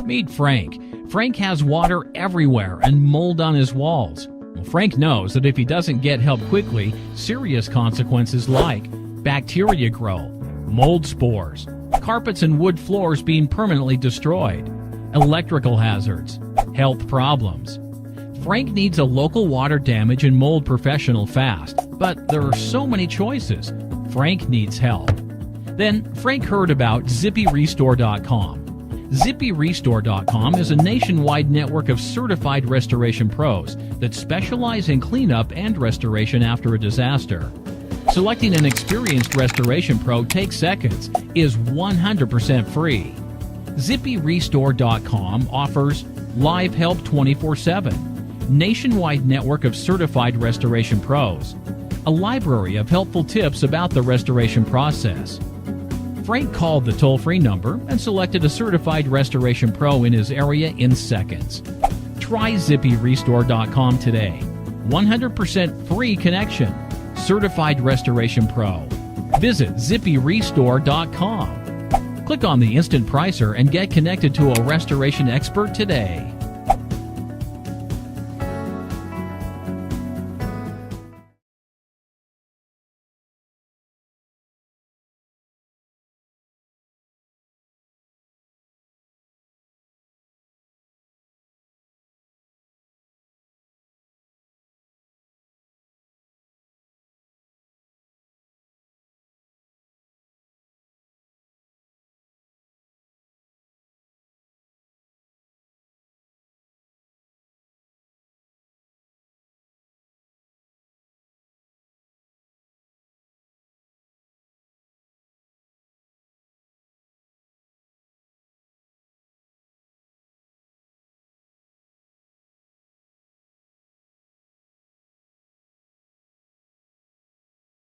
Meet Frank. Frank has water everywhere and mold on his walls. Well, Frank knows that if he doesn't get help quickly, serious consequences like bacteria grow, mold spores, carpets and wood floors being permanently destroyed, electrical hazards, health problems. Frank needs a local water damage and mold professional fast, but there are so many choices. Frank needs help. Then Frank heard about ZippyRestore.com. ZippyRestore.com is a nationwide network of certified restoration pros that specialize in cleanup and restoration after a disaster. Selecting an experienced restoration pro takes seconds, is 100% free. ZippyRestore.com offers live help 24/7, nationwide network of certified restoration pros, a library of helpful tips about the restoration process. Frank called the toll-free number and selected a certified restoration pro in his area in seconds. Try ZippyRestore.com today. 100% free connection. Certified Restoration Pro. Visit ZippyRestore.com. Click on the instant pricer and get connected to a restoration expert today.